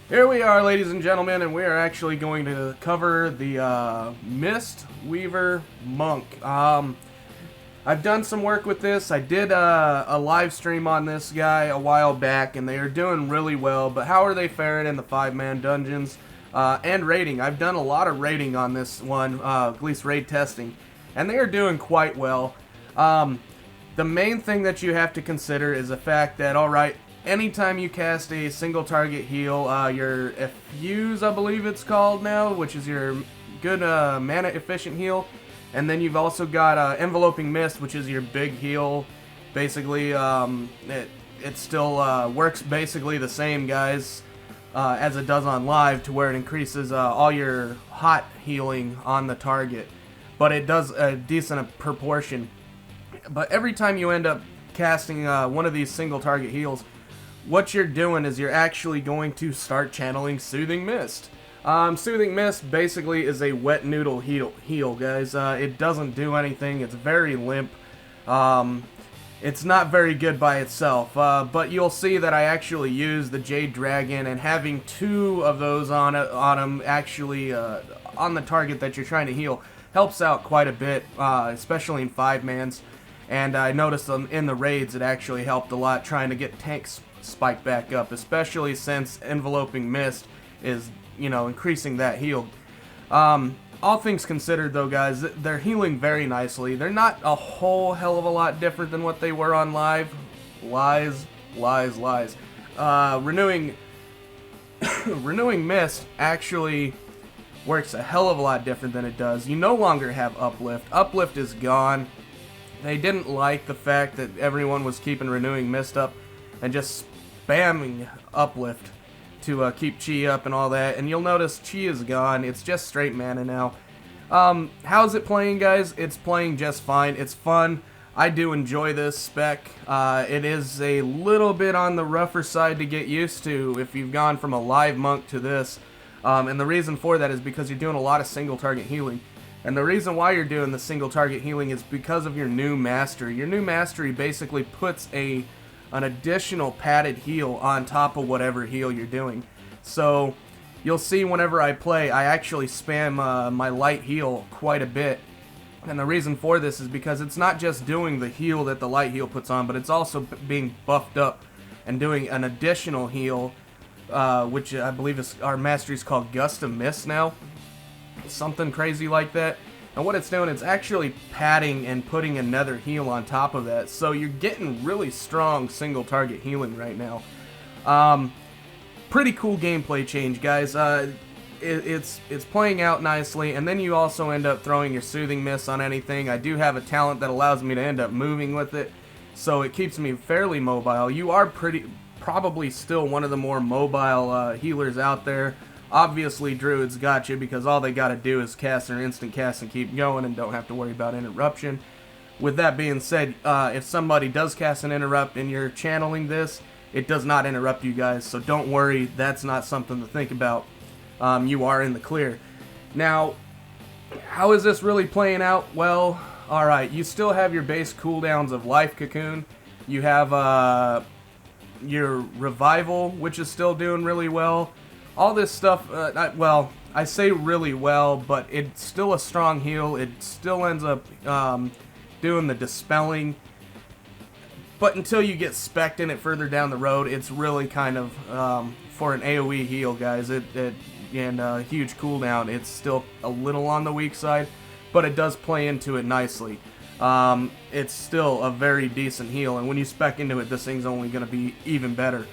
Here we are, ladies and gentlemen, and we are actually going to cover the Mistweaver Monk. I've done some work with this. I did a live stream on this guy a while back, and they are doing really well. But how are they faring in the 5-man dungeons and raiding? I've done a lot of raiding on this one, at least raid testing, and they are doing quite well. The main thing that you have to consider is the fact that, alright, anytime you cast a single target heal, your Effuse, I believe it's called now, which is your good mana efficient heal, and then you've also got Enveloping Mist, which is your big heal. Basically, it still works basically the same, guys, as it does on live, to where it increases all your hot healing on the target, but it does a decent proportion. But every time you end up casting one of these single target heals, what you're doing is you're actually going to start channeling Soothing Mist. Soothing Mist basically is a wet noodle heal, guys. It doesn't do anything. It's very limp. It's not very good by itself, but you'll see that I actually use the Jade Dragon, and having two of those on him actually on the target that you're trying to heal helps out quite a bit, especially in 5-mans. And I noticed in the raids it actually helped a lot trying to get tanks spiked back up, especially since Enveloping Mist is, increasing that heal. All things considered, though, guys, they're healing very nicely. They're not a whole hell of a lot different than what they were on live. Lies. Renewing Mist actually works a hell of a lot different than it does. You no longer have Uplift. Uplift is gone. They didn't like the fact that everyone was keeping Renewing Mist up and just spamming Uplift to keep Chi up and all that. And you'll notice Chi is gone. It's just straight mana now. How's it playing, guys? It's playing just fine. It's fun. I do enjoy this spec. It is a little bit on the rougher side to get used to if you've gone from a live monk to this. And the reason for that is because you're doing a lot of single target healing. And the reason why you're doing the single target healing is because of your new mastery. Your new mastery basically puts an additional padded heal on top of whatever heal you're doing. So you'll see whenever I play, I actually spam my light heal quite a bit. And the reason for this is because it's not just doing the heal that the light heal puts on, but it's also being buffed up and doing an additional heal, which I believe is our mastery is called Gust of Mist now. Something crazy like that. And what it's doing, it's actually padding and putting another heal on top of that. So you're getting really strong single target healing right now. Pretty cool gameplay change, guys. It's playing out nicely, and then you also end up throwing your Soothing Mist on anything. I do have a talent that allows me to end up moving with it, so it keeps me fairly mobile. You are probably still one of the more mobile healers out there. Obviously, Druids got you because all they got to do is cast their instant cast and keep going and don't have to worry about interruption. With that being said, if somebody does cast an interrupt and you're channeling this, it does not interrupt you guys, so don't worry, that's not something to think about. You are in the clear. Now, how is this really playing out? Well, alright, you still have your base cooldowns of Life Cocoon. You have your Revival, which is still doing really well. All this stuff, I say really well, but it's still a strong heal. It still ends up doing the Dispelling. But until you get specced in it further down the road, it's really kind of, for an AoE heal, guys, and a huge cooldown, it's still a little on the weak side, but it does play into it nicely. It's still a very decent heal, and when you spec into it, this thing's only going to be even better.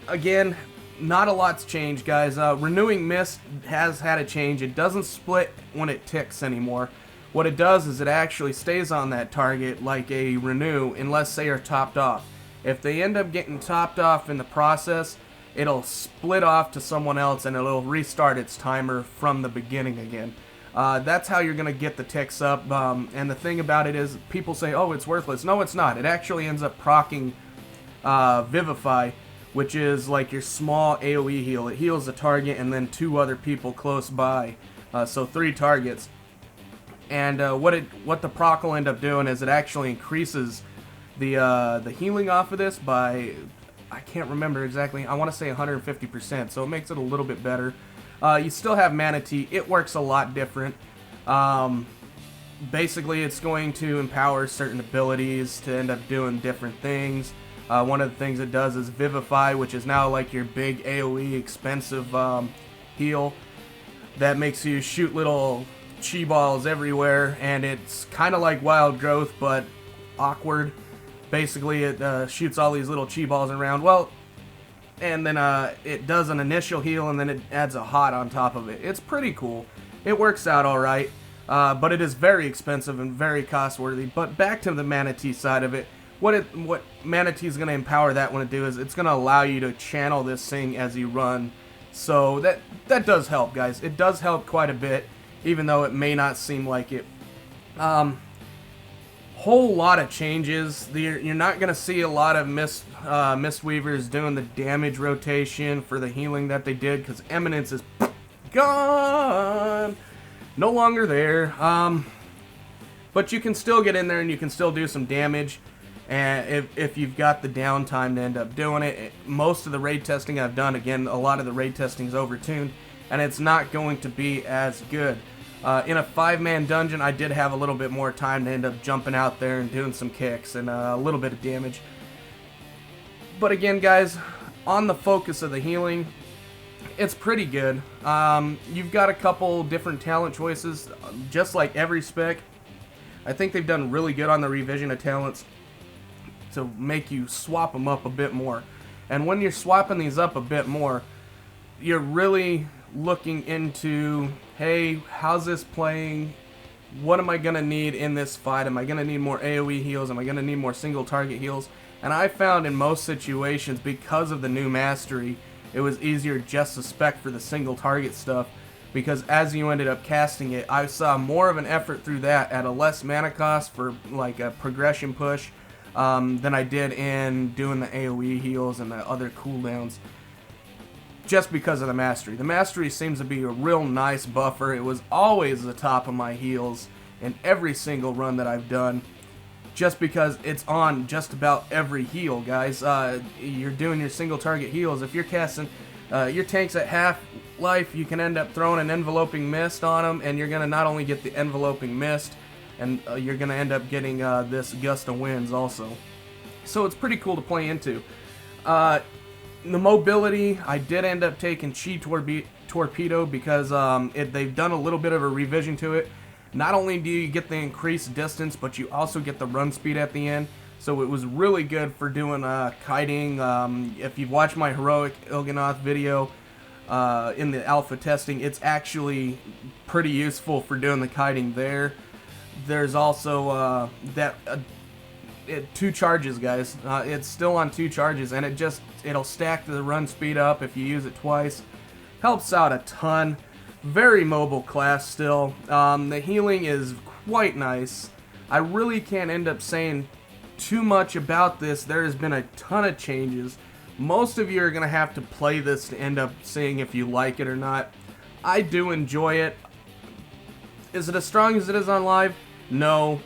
Again, not a lot's changed, guys. Renewing Mist has had a change. It doesn't split when it ticks anymore. What it does is it actually stays on that target like a renew unless they are topped off. If they end up getting topped off in the process, it'll split off to someone else and it'll restart its timer from the beginning again. That's how you're going to get the ticks up. And the thing about it is people say, oh, it's worthless. No, it's not. It actually ends up proccing Vivify, which is like your small AoE heal. It heals the target and then 2 other people close by, so 3 targets. And what the proc will end up doing is it actually increases the healing off of this by I can't remember exactly. I want to say 150%, so it makes it a little bit better. You still have Mana Tea. It works a lot different. Basically, it's going to empower certain abilities to end up doing different things. One of the things it does is Vivify, which is now like your big AoE expensive heal that makes you shoot little chi balls everywhere, and it's kind of like Wild Growth but awkward. Basically, it shoots all these little chi balls around. Well, and then it does an initial heal, and then it adds a hot on top of it. It's pretty cool. It works out all right, but it is very expensive and very cost worthy. But back to the Mana Tea side of it. What Mana Tea is going to empower that one to do is it's going to allow you to channel this thing as you run. So that does help, guys. It does help quite a bit, even though it may not seem like it. Whole lot of changes. You're not going to see a lot of Mistweavers doing the damage rotation for the healing that they did, because Eminence is gone. No longer there. But you can still get in there and you can still do some damage. And if you've got the downtime to end up doing it. Most of the raid testing I've done, again, a lot of the raid testing is overtuned, and it's not going to be as good. In a 5-man dungeon, I did have a little bit more time to end up jumping out there and doing some kicks and a little bit of damage. But again, guys, on the focus of the healing, it's pretty good. You've got a couple different talent choices, just like every spec. I think they've done really good on the revision of talents to make you swap them up a bit more. And when you're swapping these up a bit more, you're really looking into, hey, how's this playing? What am I going to need in this fight? Am I going to need more AoE heals? Am I going to need more single target heals? And I found in most situations, because of the new mastery, it was easier just to spec for the single target stuff, because as you ended up casting it, I saw more of an effort through that at a less mana cost for like a progression push than I did in doing the AoE heals and the other cooldowns, just because of the mastery. The mastery seems to be a real nice buffer. It was always the top of my heals in every single run that I've done, just because it's on just about every heal, guys. You're doing your single target heals. If you're casting your tanks at half life, you can end up throwing an enveloping mist on them, and you're going to not only get the enveloping mist, and you're going to end up getting this gust of winds also. So it's pretty cool to play into. The mobility, I did end up taking Chi Torpedo because they've done a little bit of a revision to it. Not only do you get the increased distance, but you also get the run speed at the end. So it was really good for doing kiting. If you've watched my Heroic Il'gynoth video in the alpha testing, it's actually pretty useful for doing the kiting there. There's also 2 charges, guys. It's still on 2 charges, and it'll stack the run speed up if you use it twice. Helps out a ton. Very mobile class still. The healing is quite nice. I really can't end up saying too much about this. There has been a ton of changes. Most of you are going to have to play this to end up seeing if you like it or not. I do enjoy it. Is it as strong as it is on live? No.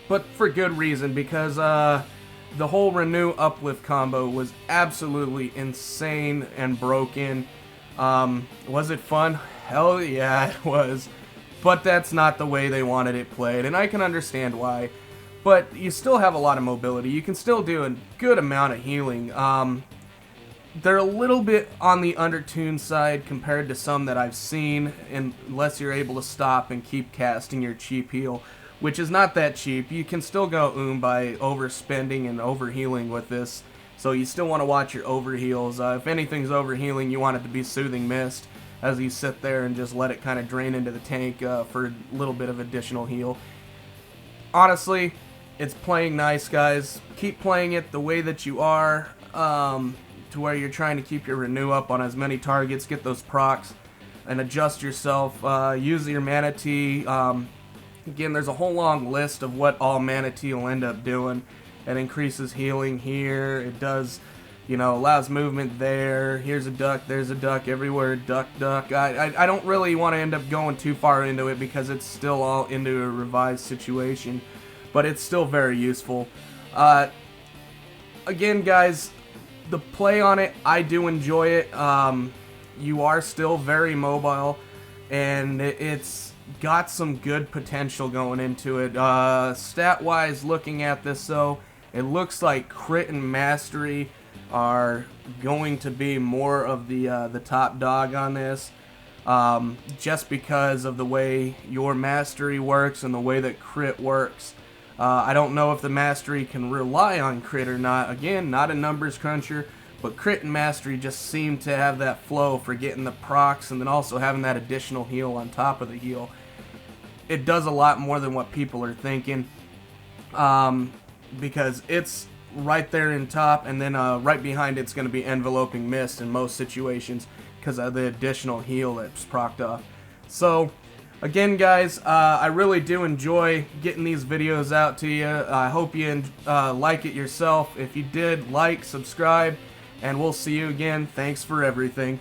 But for good reason, because the whole Renew Uplift combo was absolutely insane and broken. Was it fun? Hell yeah, it was. But that's not the way they wanted it played, and I can understand why. But you still have a lot of mobility. You can still do a good amount of healing. They're a little bit on the undertuned side compared to some that I've seen, unless you're able to stop and keep casting your cheap heal, which is not that cheap. You can still go by overspending and overhealing with this, so you still want to watch your overheals. If anything's overhealing, you want it to be Soothing Mist, as you sit there and just let it kind of drain into the tank for a little bit of additional heal. Honestly, it's playing nice, guys. Keep playing it the way that you are, to where you're trying to keep your renew up on as many targets, get those procs, and adjust yourself. Use your Mana Tea. Again, there's a whole long list of what all Mana Tea will end up doing. It increases healing here. It does, allows movement there. Here's a duck, there's a duck, everywhere, duck, duck. I don't really want to end up going too far into it because it's still all into a revised situation, but it's still very useful. Again, guys, the play on it, I do enjoy it. You are still very mobile, and it's got some good potential going into it. Stat-wise, looking at this, though, it looks like crit and mastery are going to be more of the top dog on this, just because of the way your mastery works and the way that crit works. I don't know if the mastery can rely on crit or not. Again, not a numbers cruncher, but crit and mastery just seem to have that flow for getting the procs and then also having that additional heal on top of the heal. It does a lot more than what people are thinking, because it's right there in top, and then right behind it's going to be enveloping mist in most situations because of the additional heal that's procced off. So again, guys, I really do enjoy getting these videos out to you. I hope you like it yourself. If you did, like, subscribe, and we'll see you again. Thanks for everything.